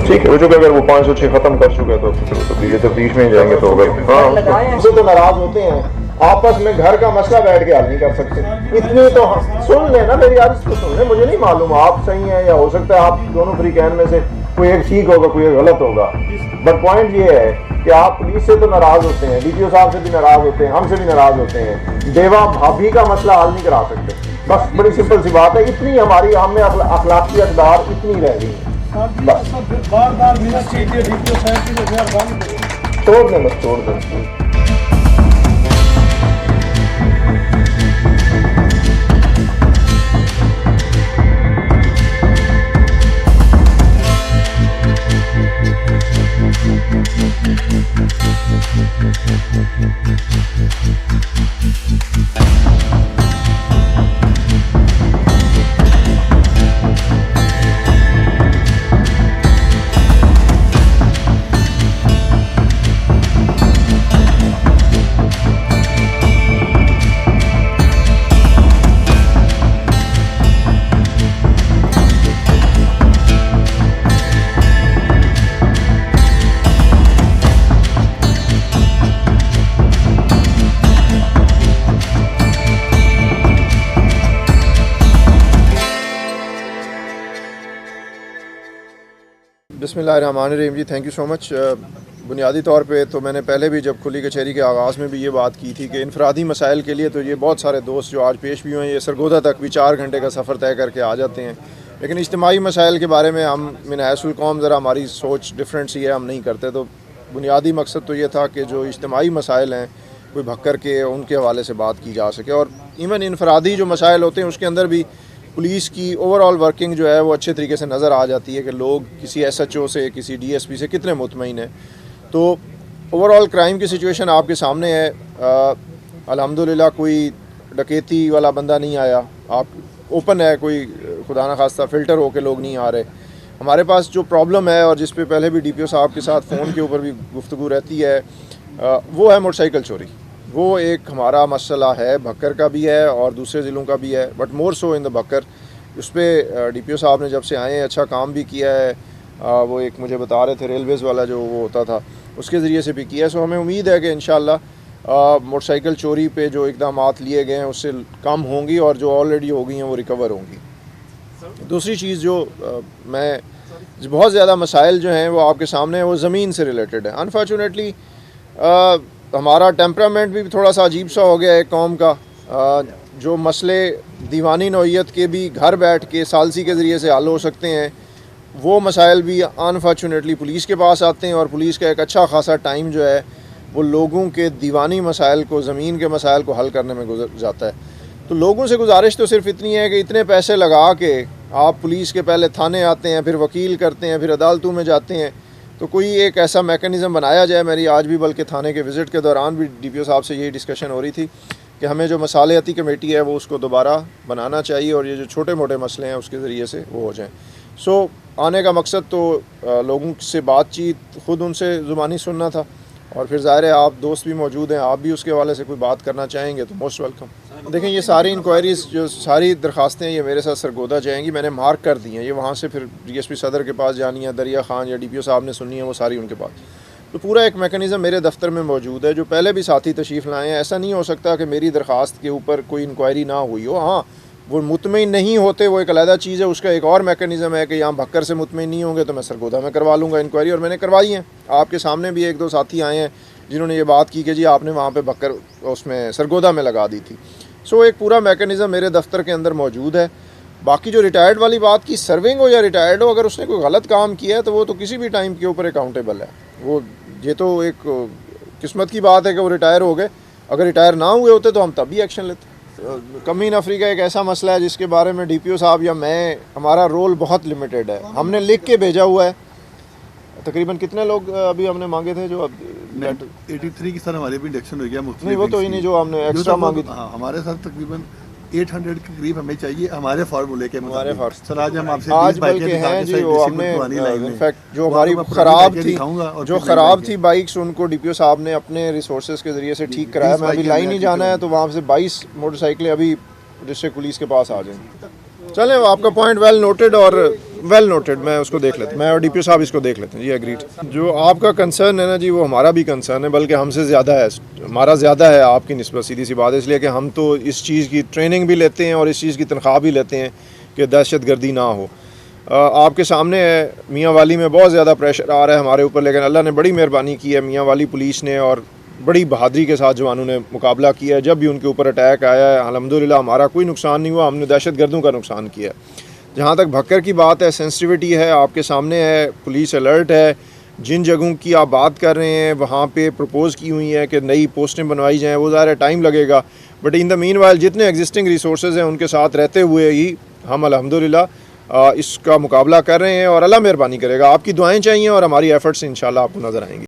ठीक है, वो जो अगर वो 506 खत्म कर चुके तो ये तो बीच में ही जाएंगे तो अगर उसे तो नाराज होते हैं, आपस में घर का मसला बैठ के हल नहीं कर सकते। इतनी तो सुन ले ना मेरी आदत को, सुन ले। मुझे नहीं मालूम आप सही हैं या हो सकता है आप दोनों फ्री कैन में से कोई एक ठीक होगा कोई एक गलत होगा, बट पॉइंट ये है कि आप पुलिस से तो नाराज होते हैं, डीपीओ साहब से भी नाराज होते हैं, हमसे भी नाराज होते हैं, देवा भाभी का मसला हल नहीं करा सकते। बस बड़ी सिंपल सी बात है, इतनी हमारी हम में अखलाकी अकदार इतनी रह गई है। बार मिनट चाहिए डीपीओ साहब की, छोड़ दें, बस छोड़ दें। बिस्मिल्लाहिर्रहमानिर्रहीम जी, थैंक यू सो मच। बुनियादी तौर पे तो मैंने पहले भी जब खुली कचहरी के आगाज़ में भी ये बात की थी कि इनफरादी मसाइल के लिए तो ये बहुत सारे दोस्त जो आज पेश भी हुए हैं, ये सरगोदा तक भी 4 घंटे का सफ़र तय करके आ जाते हैं, लेकिन इज्तिमाई मसाइल के बारे में हम मिन हैसुल कौम ज़रा हमारी सोच डिफरेंट सी है, हम नहीं करते। तो बुनियादी मकसद तो ये था कि जो इज्तिमाई मसाइल हैं कोई भक्कर के, उनके हवाले से बात की जा सके। और इवन इनफरादी जो मसाइल होते हैं उसके अंदर भी पुलिस की ओवरऑल वर्किंग जो है वो अच्छे तरीके से नज़र आ जाती है कि लोग किसी SHO से, किसी DSP से कितने मुतमईन हैं। तो ओवरऑल क्राइम की सिचुएशन आपके सामने है। अल्हम्दुलिल्लाह कोई डकैती वाला बंदा नहीं आया, आप ओपन है, कोई खुदा न खास्ता फ़िल्टर होकर लोग नहीं आ रहे। हमारे पास जो प्रॉब्लम है और जिस पे पहले भी DPO साहब के साथ फ़ोन के ऊपर भी गुफ्तगू रहती है, वो है मोटरसाइकिल चोरी। वो एक हमारा मसला है, भक्कर का भी है और दूसरे ज़िलों का भी है, but more so in the Bhakkar. उस पर DPO साहब ने जब से आए हैं अच्छा काम भी किया है। वो एक मुझे बता रहे थे रेलवेज़ वाला जो वो होता था उसके ज़रिए से भी किया है। सो हमें उम्मीद है कि इंशाअल्लाह मोटरसाइकिल चोरी पे जो इक़दामात लिए गए हैं उससे कम होंगी और जो ऑलरेडी हो गई हैं वो रिकवर होंगी। दूसरी चीज़ जो मैं बहुत ज़्यादा मसाइल जो हैं वो आपके सामने हैं, वो ज़मीन से रिलेटेड है। अनफॉर्चुनेटली हमारा टेम्परामेंट भी थोड़ा सा अजीब सा हो गया है कौम का। जो मसले दीवानी नौइयत के भी घर बैठ के सालसी के ज़रिए से हल हो सकते हैं, वो मसाइल भी अनफॉर्चुनेटली पुलिस के पास आते हैं और पुलिस का एक अच्छा खासा टाइम जो है वो लोगों के दीवानी मसाइल को, ज़मीन के मसाइल को हल करने में गुजर जाता है। तो लोगों से गुजारिश तो सिर्फ इतनी है कि इतने पैसे लगा के आप पुलिस के पहले थाने आते हैं, फिर वकील करते हैं, फिर अदालतों में जाते हैं, तो कोई एक ऐसा मेकनिज़म बनाया जाए। मेरी आज भी बल्कि थाने के विज़िट के दौरान भी DPO साहब से यही डिस्कशन हो रही थी कि हमें जो मसालियाती कमेटी है वो उसको दोबारा बनाना चाहिए और ये जो छोटे मोटे मसले हैं उसके ज़रिए से वो हो जाएँ। सो आने का मकसद तो लोगों से बातचीत, ख़ुद उनसे ज़ुबानी सुनना था, और फिर ज़ाहिर है आप दोस्त भी मौजूद हैं, आप भी उसके हवाले से कोई बात करना चाहेंगे तो मोस्ट वेलकम। देखें ये सारी इंक्वायरीज़ जो सारी दरख्वास्तें ये मेरे साथ सरगोदा जाएंगी, मैंने मार्क कर दी हैं, ये वहाँ से फिर DSP सदर के पास जानी है, दरिया खान या DPO साहब ने सुननी है, वो सारी उनके पास। तो पूरा एक मेकनिज़म मेरे दफ्तर में मौजूद है। जो पहले भी साथी तशरीफ़ लाए हैं, ऐसा नहीं हो सकता कि मेरी दरख्वास्त के ऊपर कोई इंक्वायरी ना हुई हो। हाँ, वो मुतमईन नहीं होते वो एक अलहदा चीज़ है, उसका एक और मेकनिज़म है कि यहाँ भक्कर से मुतमईन नहीं होंगे तो मैं सरगोदा में करवा लूँगा इंक्वायरी, और मैंने करवाई है। आपके सामने भी 1-2 साथी आए हैं जिन्होंने ये बात की कि जी आपने वहाँ पे भक्कर उसमें सरगोदा में लगा दी थी। सो एक पूरा मेकनिज़म मेरे दफ्तर के अंदर मौजूद है। बाकी जो रिटायर्ड वाली बात की, सर्विंग हो या रिटायर्ड हो, अगर उसने कोई गलत काम किया है तो वो तो किसी भी टाइम के ऊपर अकाउंटेबल है। वो ये तो एक किस्मत की बात है कि वो रिटायर हो गए, अगर रिटायर ना हुए होते तो हम तब भी एक्शन लेते। कमी नफरी का एक ऐसा मसला है जिसके बारे में DPO साहब या मैं, हमारा रोल बहुत लिमिटेड है। हमने लिख के भेजा हुआ है, तकरीबन कितने लोग अभी हमने मांगे थे जो अब 83 की सर हमारे भी इंडक्शन हो गया। नहीं वो तो ही नहीं, जो हमने एक्स्ट्रा मांगी थी। हाँ, हमारे साथ तकरीबन 800 के करीब हमें चाहिए हमारे फार्मूले के हमारे सर आज हम आपसे आज बल्कि हैं जी, वो हमने इनफैक्ट जो हमारी ख़राब थी बाइक्स, उनको DPO साहब ने अपने रिसोर्सेज के ज़रिए से ठीक कराया। मैं अभी लाइन ही जाना है तो वहाँ से 22 मोटरसाइकिलें अभी डिस्ट्रिक्ट पुलिस के पास आ जाएंगी। चलें, आपका पॉइंट वेल नोटेड, और वेल नोटेड, मैं उसको देख लेता हूँ, मैं और DPO साहब इसको देख लेते हैं जी। एग्रीड। जो आपका कंसर्न है ना जी, वो हमारा भी कंसर्न है, बल्कि हमसे ज़्यादा है, हमारा ज़्यादा है आपकी निस्बत, सीधी सी बात है। इसलिए कि हम तो इस चीज़ की ट्रेनिंग भी लेते हैं और इस चीज़ की तनख्वाह भी लेते हैं कि दहशत गर्दी ना हो। आपके सामने है, मियाँ वाली में बहुत ज़्यादा प्रेशर आ रहा है हमारे ऊपर, लेकिन अल्लाह ने बड़ी मेहरबानी की है, मियाँ वाली पुलिस ने और बड़ी बहादुरी के साथ जवानों ने मुकाबला किया है। जब भी उनके ऊपर अटैक आया है अल्हम्दुलिल्लाह हमारा कोई नुकसान नहीं हुआ, हमने दहशत गर्दों का नुकसान किया है। जहाँ तक भक्कर की बात है, सेंसिटिविटी है, आपके सामने है, पुलिस अलर्ट है। जिन जगहों की आप बात कर रहे हैं वहाँ पे प्रपोज़ की हुई है कि नई पोस्टें बनवाई जाएँ, वो ज़ाहिर है टाइम लगेगा, but in the mean while जितने एग्जिस्टिंग रिसोर्सेज हैं उनके साथ रहते हुए ही हम अल्हम्दुलिल्लाह इसका मुकाबला कर रहे हैं और अल्लाह मेहरबानी करेगा। आपकी दुआएं चाहिए और हमारी एफर्ट्स इंशाल्लाह आपको नज़र आएंगी।